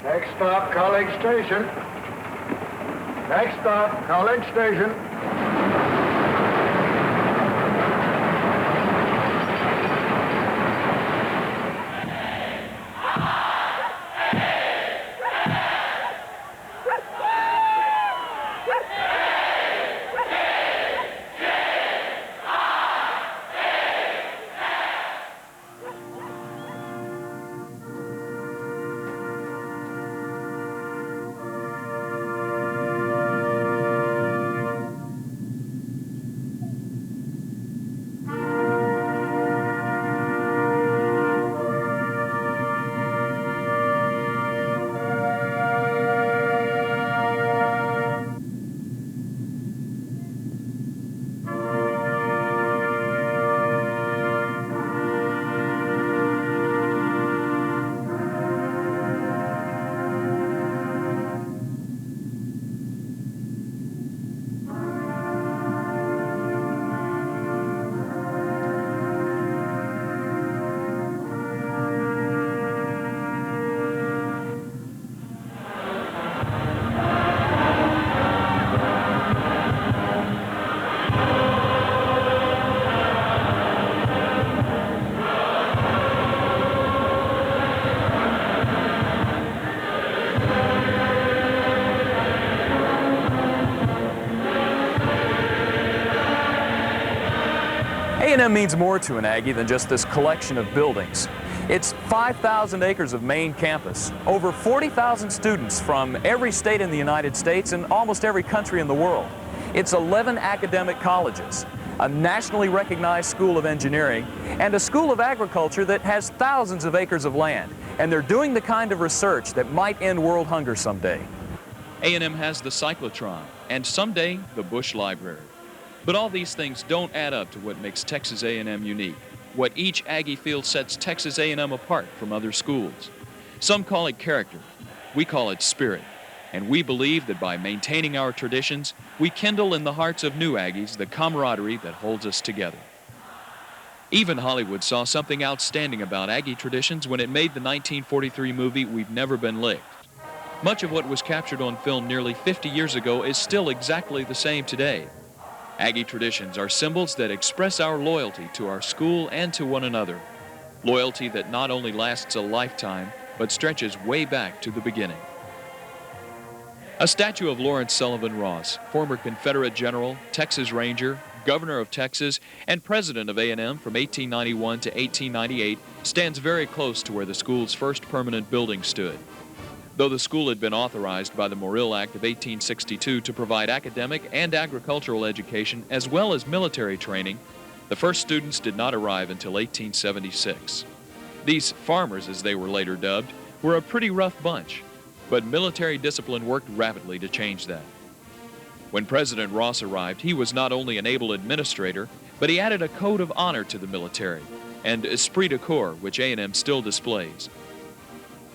Next stop, College Station. Next stop, College Station. A&M means more to an Aggie than just this collection of buildings. It's 5,000 acres of main campus, over 40,000 students from every state in the United States and almost every country in the world. It's 11 academic colleges, a nationally recognized school of engineering, and a school of agriculture that has thousands of acres of land. And they're doing the kind of research that might end world hunger someday. A&M has the cyclotron, and someday the Bush Library. But all these things don't add up to what makes Texas A&M unique, what each Aggie feels sets Texas A&M apart from other schools. Some call it character, we call it spirit, and we believe that by maintaining our traditions, we kindle in the hearts of new Aggies the camaraderie that holds us together. Even Hollywood saw something outstanding about Aggie traditions when it made the 1943 movie We've Never Been Licked. Much of what was captured on film nearly 50 years ago is still exactly the same today. Aggie traditions are symbols that express our loyalty to our school and to one another. Loyalty that not only lasts a lifetime, but stretches way back to the beginning. A statue of Lawrence Sullivan Ross, former Confederate general, Texas Ranger, governor of Texas, and president of A&M from 1891 to 1898, stands very close to where the school's first permanent building stood. Though the school had been authorized by the Morrill Act of 1862 to provide academic and agricultural education as well as military training, the first students did not arrive until 1876. These farmers, as they were later dubbed, were a pretty rough bunch, but military discipline worked rapidly to change that. When President Ross arrived, he was not only an able administrator, but he added a code of honor to the military, and esprit de corps, which A&M still displays.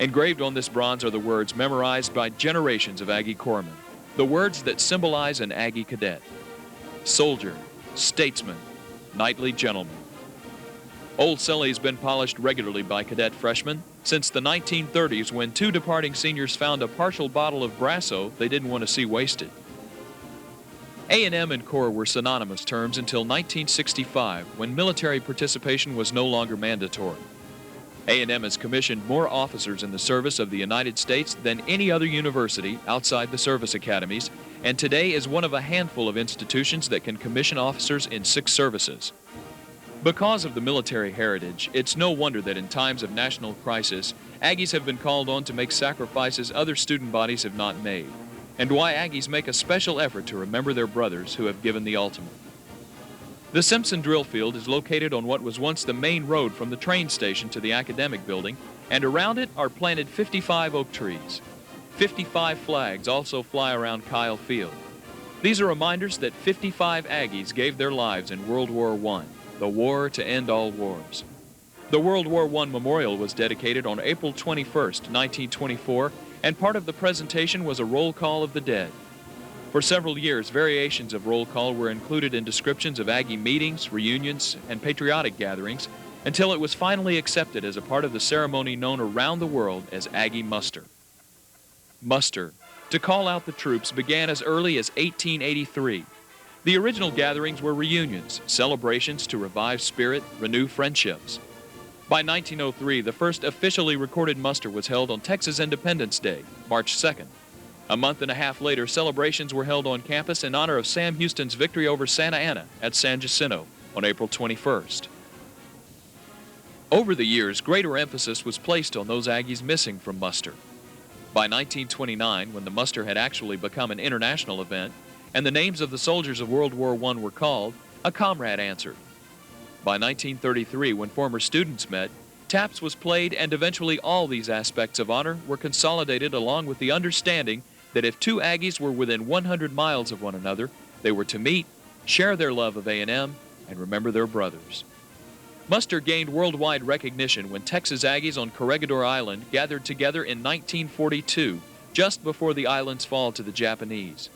Engraved on this bronze are the words memorized by generations of Aggie corpsmen, the words that symbolize an Aggie cadet: soldier, statesman, knightly gentleman. Old Sully's been polished regularly by cadet freshmen since the 1930s, when two departing seniors found a partial bottle of Brasso they didn't want to see wasted. A&M and Corps were synonymous terms until 1965, when military participation was no longer mandatory. A&M has commissioned more officers in the service of the United States than any other university outside the service academies, and today is one of a handful of institutions that can commission officers in 6 services. Because of the military heritage, it's no wonder that in times of national crisis, Aggies have been called on to make sacrifices other student bodies have not made, and why Aggies make a special effort to remember their brothers who have given the ultimate. The Simpson Drill Field is located on what was once the main road from the train station to the academic building, and around it are planted 55 oak trees. 55 flags also fly around Kyle Field. These are reminders that 55 Aggies gave their lives in World War I, the war to end all wars. The World War I Memorial was dedicated on April 21st, 1924, and part of the presentation was a roll call of the dead. For several years, variations of roll call were included in descriptions of Aggie meetings, reunions, and patriotic gatherings, until it was finally accepted as a part of the ceremony known around the world as Aggie Muster. muster, to call out the troops began as early as 1883. The original gatherings were reunions, celebrations to revive spirit, renew friendships. By 1903, the first officially recorded muster was held on Texas Independence Day, March 2nd. A month and a half later, celebrations were held on campus in honor of Sam Houston's victory over Santa Ana at San Jacinto on April 21st. Over the years, greater emphasis was placed on those Aggies missing from muster. By 1929, when the muster had actually become an international event, and the names of the soldiers of World War I were called, a comrade answered. By 1933, when former students met, taps was played, and eventually all these aspects of honor were consolidated along with the understanding that if two Aggies were within 100 miles of one another, they were to meet, share their love of A&M, and remember their brothers. Muster gained worldwide recognition when Texas Aggies on Corregidor Island gathered together in 1942, just before the island's fall to the Japanese.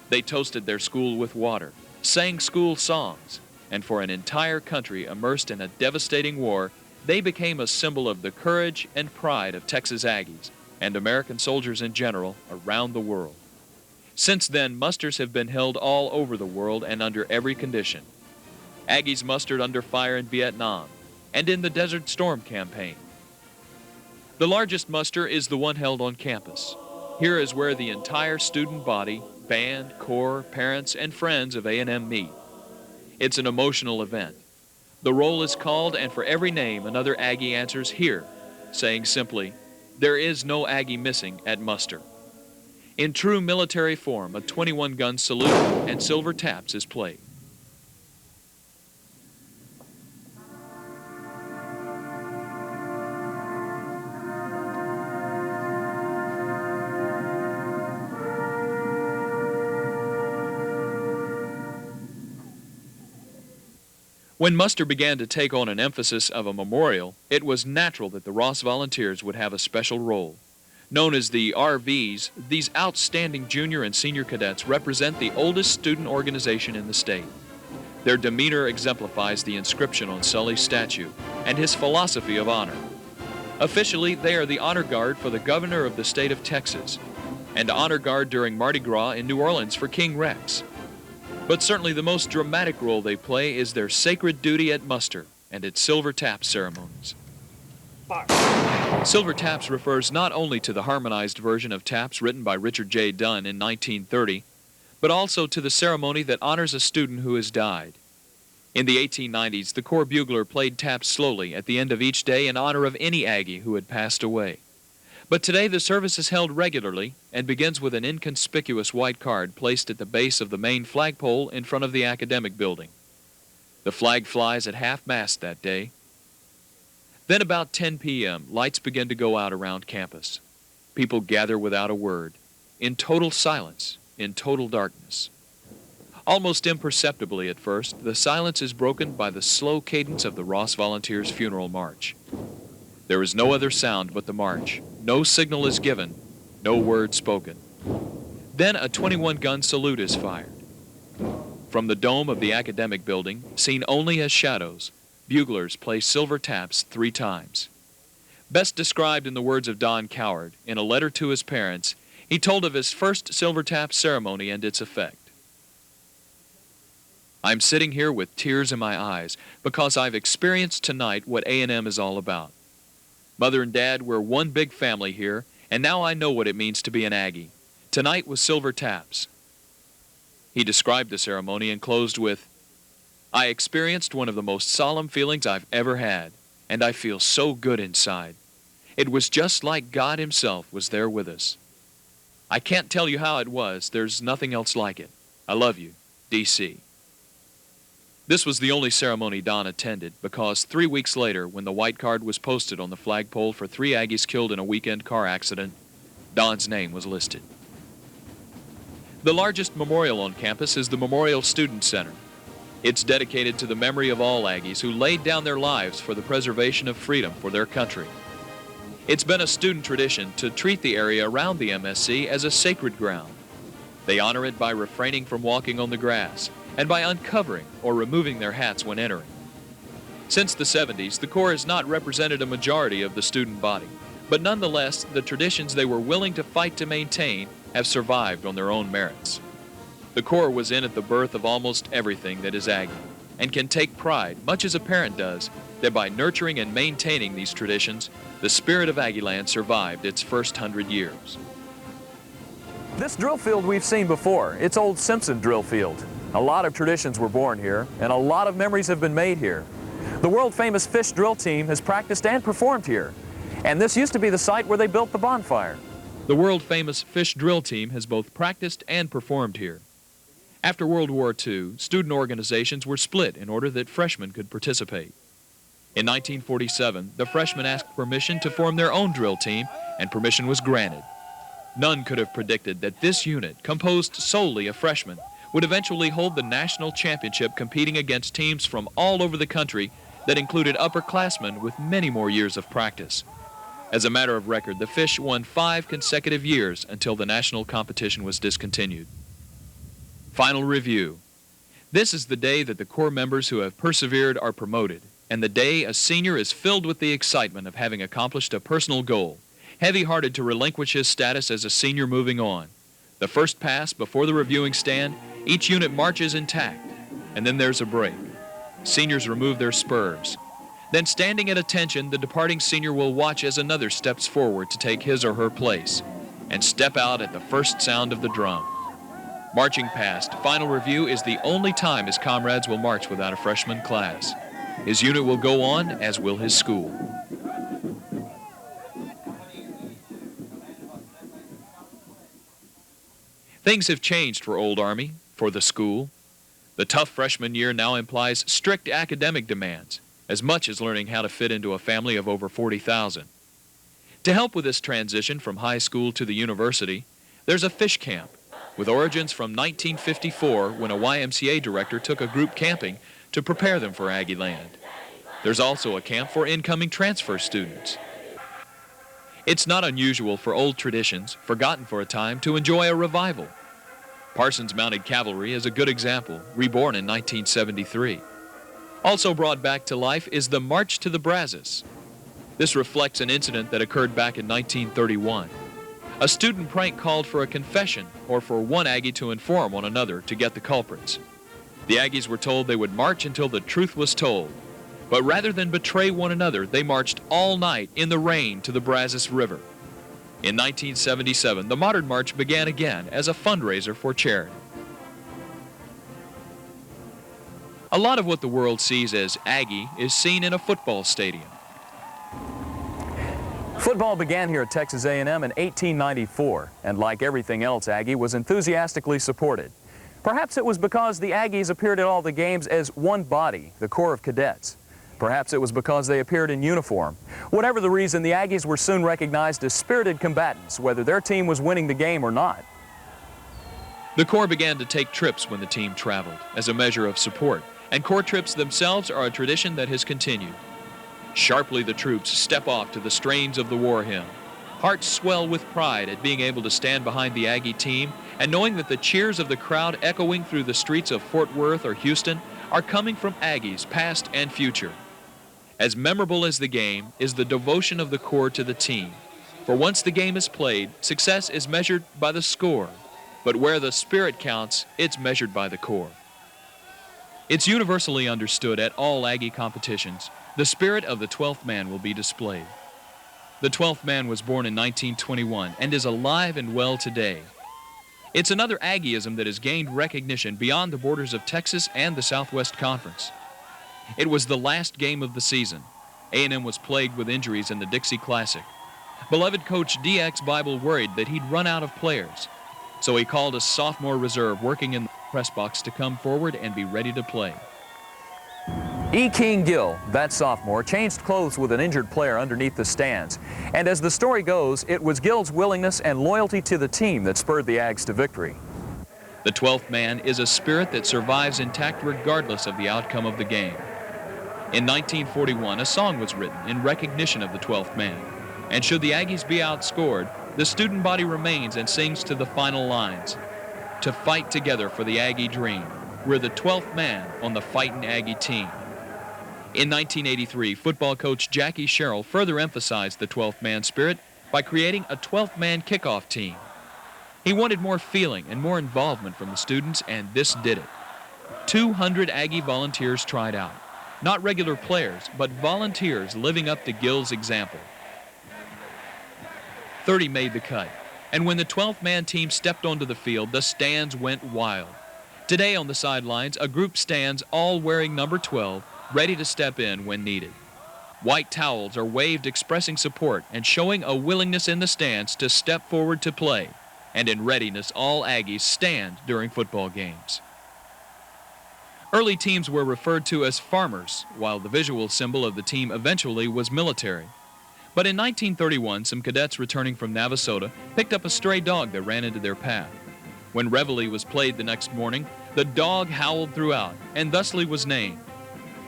They toasted their school with water, sang school songs, and for an entire country immersed in a devastating war, they became a symbol of the courage and pride of Texas Aggies and American soldiers in general around the world. Since then, musters have been held all over the world and under every condition. Aggies mustered under fire in Vietnam and in the Desert Storm campaign. The largest muster is the one held on campus. Here is where the entire student body, band, corps, parents, and friends of A&M meet. It's an emotional event. The roll is called, and for every name, another Aggie answers here, saying simply, "There is no Aggie missing at muster." In true military form, a 21-gun salute and silver taps is played. When muster began to take on an emphasis of a memorial, it was natural that the Ross Volunteers would have a special role. Known as the RVs, these outstanding junior and senior cadets represent the oldest student organization in the state. Their demeanor exemplifies the inscription on Sully's statue and his philosophy of honor. Officially, they are the honor guard for the governor of the state of Texas and honor guard during Mardi Gras in New Orleans for King Rex. But certainly the most dramatic role they play is their sacred duty at muster and its silver tap ceremonies. Silver taps refers not only to the harmonized version of taps written by Richard J. Dunn in 1930, but also to the ceremony that honors a student who has died. In the 1890s, the Corps bugler played taps slowly at the end of each day in honor of any Aggie who had passed away. But today the service is held regularly and begins with an inconspicuous white card placed at the base of the main flagpole in front of the academic building. The flag flies at half-mast that day. Then about 10 p.m., lights begin to go out around campus. People gather without a word, in total silence, in total darkness. Almost imperceptibly at first, the silence is broken by the slow cadence of the Ross Volunteers' funeral march. There is no other sound but the march. No signal is given, no word spoken. Then a 21-gun salute is fired. From the dome of the academic building, seen only as shadows, buglers play silver taps 3 times. Best described in the words of Don Coward, in a letter to his parents, he told of his first silver tap ceremony and its effect. "I'm sitting here with tears in my eyes because I've experienced tonight what A&M is all about. Mother and Dad, we're one big family here, and now I know what it means to be an Aggie. Tonight was silver taps." He described the ceremony and closed with, "I experienced one of the most solemn feelings I've ever had, and I feel so good inside. It was just like God Himself was there with us. I can't tell you how it was. There's nothing else like it. I love you, D.C." This was the only ceremony Don attended because 3 weeks later, when the white card was posted on the flagpole for 3 Aggies killed in a weekend car accident, Don's name was listed. The largest memorial on campus is the Memorial Student Center. It's dedicated to the memory of all Aggies who laid down their lives for the preservation of freedom for their country. It's been a student tradition to treat the area around the MSC as a sacred ground. They honor it by refraining from walking on the grass and by uncovering or removing their hats when entering. Since the 70s, the Corps has not represented a majority of the student body, But nonetheless, the traditions they were willing to fight to maintain have survived on their own merits. The Corps was in at the birth of almost everything that is Aggie, and can take pride, much as a parent does, that by nurturing and maintaining these traditions, the spirit of Aggieland survived its first 100 years. This drill field we've seen before. It's old Simpson drill field. A lot of traditions were born here, and a lot of memories have been made here. The world-famous fish drill team has practiced and performed here, and this used to be the site where they built the bonfire. The world-famous fish drill team has both practiced and performed here. After World War II, student organizations were split in order that freshmen could participate. In 1947, the freshmen asked permission to form their own drill team, and permission was granted. None could have predicted that this unit, composed solely of freshmen, would eventually hold the national championship, competing against teams from all over the country that included upperclassmen with many more years of practice. As a matter of record, the Fish won 5 consecutive years until the national competition was discontinued. Final review. This is the day that the Corps members who have persevered are promoted, and the day a senior is filled with the excitement of having accomplished a personal goal, heavy-hearted to relinquish his status as a senior moving on. The first pass before the reviewing stand, each unit marches intact, and then there's a break. Seniors remove their spurs. Then, standing at attention, the departing senior will watch as another steps forward to take his or her place, and step out at the first sound of the drum. Marching past, final review is the only time his comrades will march without a freshman class. His unit will go on, as will his school. Things have changed for Old Army, for the school. The tough freshman year now implies strict academic demands, as much as learning how to fit into a family of over 40,000. To help with this transition from high school to the university, there's a fish camp, with origins from 1954, when a YMCA director took a group camping to prepare them for Aggieland. There's also a camp for incoming transfer students. It's not unusual for old traditions, forgotten for a time, to enjoy a revival. Parsons Mounted Cavalry is a good example, reborn in 1973. Also brought back to life is the March to the Brazos. This reflects an incident that occurred back in 1931. A student prank called for a confession, or for one Aggie to inform on another to get the culprits. The Aggies were told they would march until the truth was told. But rather than betray one another, they marched all night in the rain to the Brazos River. In 1977, the Modern March began again as a fundraiser for charity. A lot of what the world sees as Aggie is seen in a football stadium. Football began here at Texas A&M in 1894, and like everything else Aggie, was enthusiastically supported. Perhaps it was because the Aggies appeared at all the games as one body, the Corps of Cadets. Perhaps it was because they appeared in uniform. Whatever the reason, the Aggies were soon recognized as spirited combatants, whether their team was winning the game or not. The Corps began to take trips when the team traveled, as a measure of support, and Corps trips themselves are a tradition that has continued. Sharply the troops step off to the strains of the war hymn. Hearts swell with pride at being able to stand behind the Aggie team and knowing that the cheers of the crowd echoing through the streets of Fort Worth or Houston are coming from Aggies past and future. As memorable as the game is the devotion of the Corps to the team. For once the game is played, success is measured by the score. But where the spirit counts, it's measured by the Corps. It's universally understood at all Aggie competitions, the spirit of the 12th Man will be displayed. The 12th Man was born in 1921 and is alive and well today. It's another Aggieism that has gained recognition beyond the borders of Texas and the Southwest Conference. It was the last game of the season. A&M was plagued with injuries in the Dixie Classic. Beloved coach D.X. Bible worried that he'd run out of players, so he called a sophomore reserve working in the press box to come forward and be ready to play. E. King Gill, that sophomore, changed clothes with an injured player underneath the stands. And as the story goes, it was Gill's willingness and loyalty to the team that spurred the Ags to victory. The 12th Man is a spirit that survives intact regardless of the outcome of the game. In 1941, a song was written in recognition of the 12th Man. And should the Aggies be outscored, the student body remains and sings to the final lines. To fight together for the Aggie dream. We're the 12th Man on the fightin' Aggie team. In 1983, football coach Jackie Sherrill further emphasized the 12th man spirit by creating a 12th man kickoff team. He wanted more feeling and more involvement from the students, and this did it. 200 Aggie volunteers tried out. Not regular players, but volunteers living up to Gill's example. 30 made the cut, and when the 12th man team stepped onto the field, the stands went wild. Today on the sidelines, a group stands all wearing number 12, ready to step in when needed. White towels are waved expressing support and showing a willingness in the stands to step forward to play. And in readiness, all Aggies stand during football games. Early teams were referred to as farmers, while the visual symbol of the team eventually was military. But in 1931, some cadets returning from Navasota picked up a stray dog that ran into their path. When Reveille was played the next morning, the dog howled throughout, and thusly was named.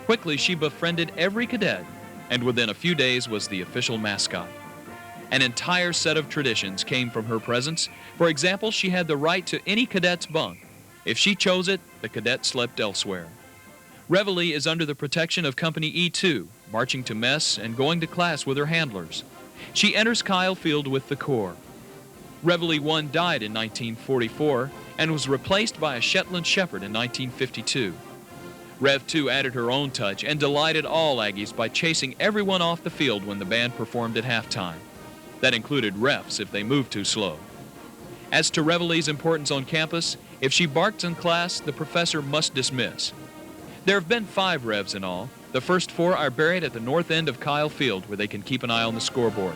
Quickly, she befriended every cadet, and within a few days was the official mascot. An entire set of traditions came from her presence. For example, she had the right to any cadet's bunk. If she chose it, the cadet slept elsewhere. Reveille is under the protection of Company E2, marching to mess and going to class with her handlers. She enters Kyle Field with the Corps. Reveille 1 died in 1944 and was replaced by a Shetland Shepherd in 1952. Rev 2 added her own touch and delighted all Aggies by chasing everyone off the field when the band performed at halftime. That included refs if they moved too slow. As to Reveille's importance on campus, if she barks in class, the professor must dismiss. There have been 5 Revs in all. The first 4 are buried at the north end of Kyle Field, where they can keep an eye on the scoreboard.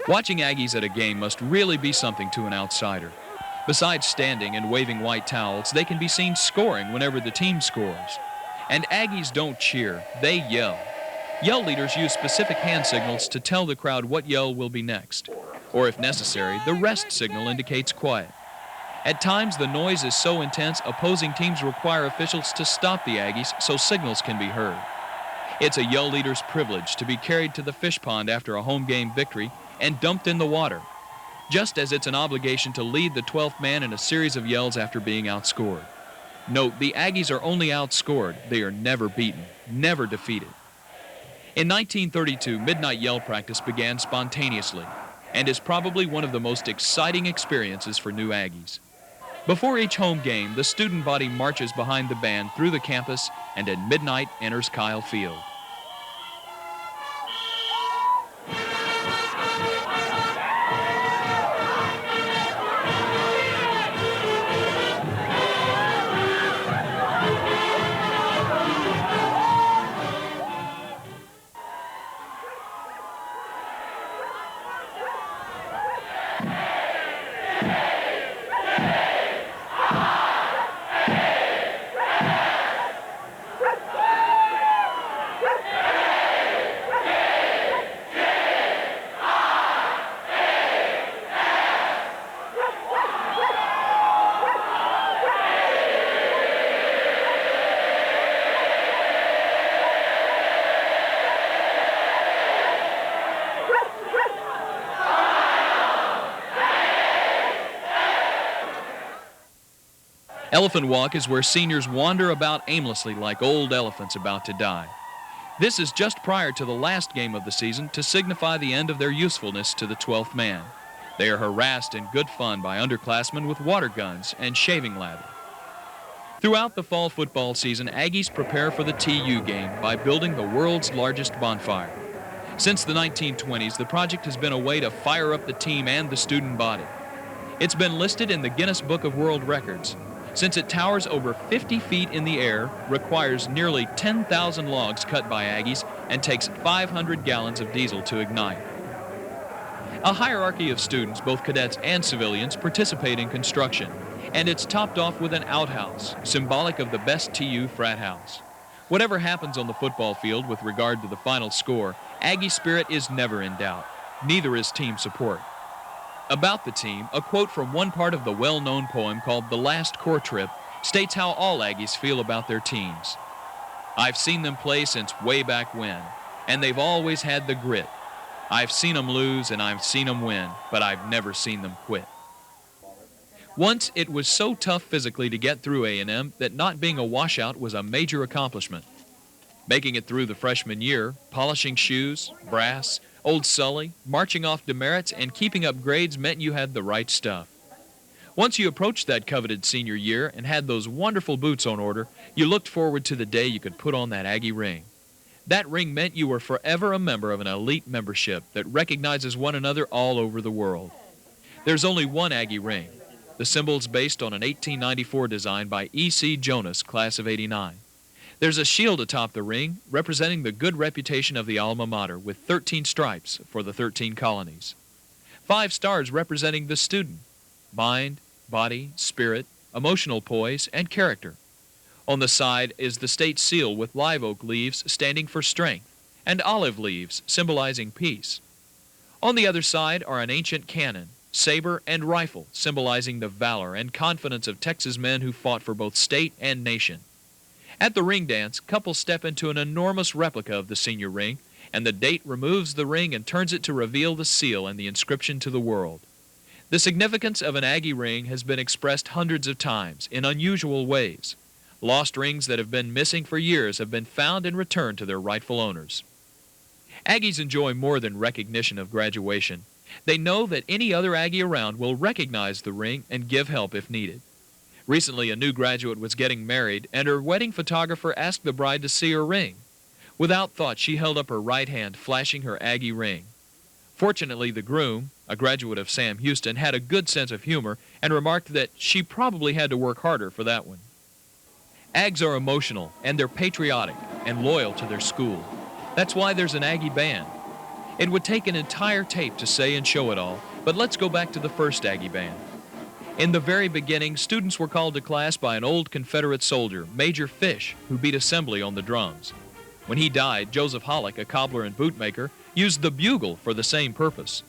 Watching Aggies at a game must really be something to an outsider. Besides standing and waving white towels, they can be seen scoring whenever the team scores. And Aggies don't cheer, they yell. Yell leaders use specific hand signals to tell the crowd what yell will be next. Or if necessary, the rest signal indicates quiet. At times, the noise is so intense, opposing teams require officials to stop the Aggies so signals can be heard. It's a yell leader's privilege to be carried to the fish pond after a home game victory and dumped in the water, just as it's an obligation to lead the 12th man in a series of yells after being outscored. Note, the Aggies are only outscored. They are never beaten, never defeated. In 1932, midnight yell practice began spontaneously and is probably one of the most exciting experiences for new Aggies. Before each home game, the student body marches behind the band through the campus and at midnight enters Kyle Field. Elephant Walk is where seniors wander about aimlessly like old elephants about to die. This is just prior to the last game of the season to signify the end of their usefulness to the 12th man. They are harassed in good fun by underclassmen with water guns and shaving lather. Throughout the fall football season, Aggies prepare for the TU game by building the world's largest bonfire. Since the 1920s, the project has been a way to fire up the team and the student body. It's been listed in the Guinness Book of World Records, since it towers over 50 feet in the air, requires nearly 10,000 logs cut by Aggies, and takes 500 gallons of diesel to ignite. A hierarchy of students, both cadets and civilians, participate in construction, and it's topped off with an outhouse, symbolic of the best TU frat house. Whatever happens on the football field with regard to the final score, Aggie spirit is never in doubt. Neither is team support. About the team, a quote from one part of the well-known poem called The Last Corps Trip states how all Aggies feel about their teams. I've seen them play since way back when, and they've always had the grit. I've seen them lose and I've seen them win, but I've never seen them quit. Once it was so tough physically to get through A&M that not being a washout was a major accomplishment. Making it through the freshman year, polishing shoes, brass, old Sully, marching off demerits, and keeping up grades meant you had the right stuff. Once you approached that coveted senior year and had those wonderful boots on order, you looked forward to the day you could put on that Aggie ring. That ring meant you were forever a member of an elite membership that recognizes one another all over the world. There's only one Aggie ring. The symbol's based on an 1894 design by E.C. Jonas, class of '89. There's a shield atop the ring representing the good reputation of the alma mater with 13 stripes for the 13 colonies. 5 stars representing the student: mind, body, spirit, emotional poise, and character. On the side is the state seal with live oak leaves standing for strength and olive leaves symbolizing peace. On the other side are an ancient cannon, saber, and rifle symbolizing the valor and confidence of Texas men who fought for both state and nation. At the ring dance, couples step into an enormous replica of the senior ring, and the date removes the ring and turns it to reveal the seal and the inscription to the world. The significance of an Aggie ring has been expressed hundreds of times in unusual ways. Lost rings that have been missing for years have been found and returned to their rightful owners. Aggies enjoy more than recognition of graduation. They know that any other Aggie around will recognize the ring and give help if needed. Recently, a new graduate was getting married, and her wedding photographer asked the bride to see her ring. Without thought, she held up her right hand, flashing her Aggie ring. Fortunately, the groom, a graduate of Sam Houston, had a good sense of humor and remarked that she probably had to work harder for that one. Ags are emotional, and they're patriotic and loyal to their school. That's why there's an Aggie band. It would take an entire tape to say and show it all, but let's go back to the first Aggie band. In the very beginning, students were called to class by an old Confederate soldier, Major Fish, who beat assembly on the drums. When he died, Joseph Hollick, a cobbler and bootmaker, used the bugle for the same purpose.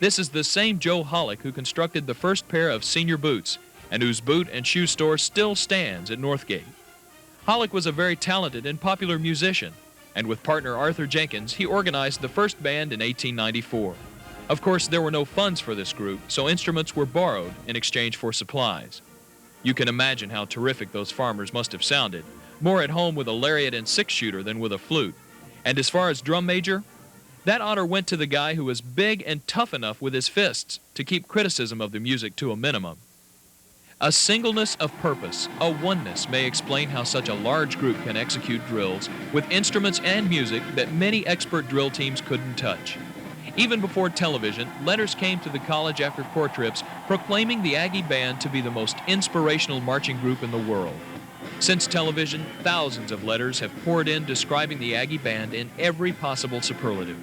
This is the same Joe Hollick who constructed the first pair of senior boots, and whose boot and shoe store still stands at Northgate. Hollick was a very talented and popular musician, and with partner Arthur Jenkins, he organized the first band in 1894. Of course, there were no funds for this group, so instruments were borrowed in exchange for supplies. You can imagine how terrific those farmers must have sounded, more at home with a lariat and six-shooter than with a flute. And as far as drum major, that honor went to the guy who was big and tough enough with his fists to keep criticism of the music to a minimum. A singleness of purpose, a oneness, may explain how such a large group can execute drills with instruments and music that many expert drill teams couldn't touch. Even before television, letters came to the college after corps trips proclaiming the Aggie Band to be the most inspirational marching group in the world. Since television, thousands of letters have poured in describing the Aggie Band in every possible superlative.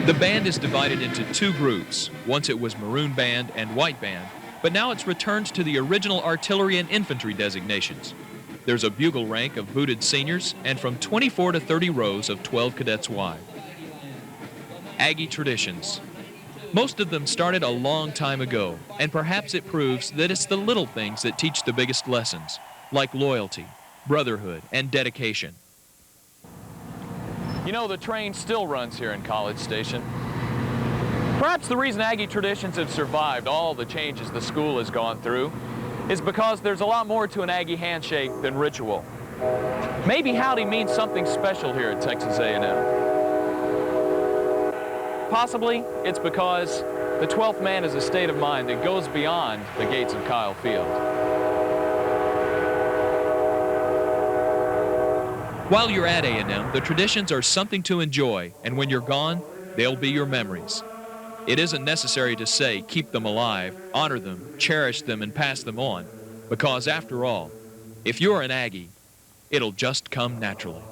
The band is divided into 2 groups. Once it was Maroon Band and White Band, but now it's returned to the original artillery and infantry designations. There's a bugle rank of booted seniors and from 24 to 30 rows of 12 cadets wide. Aggie traditions. Most of them started a long time ago, and perhaps it proves that it's the little things that teach the biggest lessons, like loyalty, brotherhood, and dedication. You know, the train still runs here in College Station. Perhaps the reason Aggie traditions have survived all the changes the school has gone through is because there's a lot more to an Aggie handshake than ritual. Maybe howdy means something special here at Texas A&M. Possibly it's because the 12th man is a state of mind that goes beyond the gates of Kyle Field. While you're at A&M, the traditions are something to enjoy, and when you're gone, they'll be your memories. It isn't necessary to say, keep them alive, honor them, cherish them, and pass them on, because after all, if you're an Aggie, it'll just come naturally.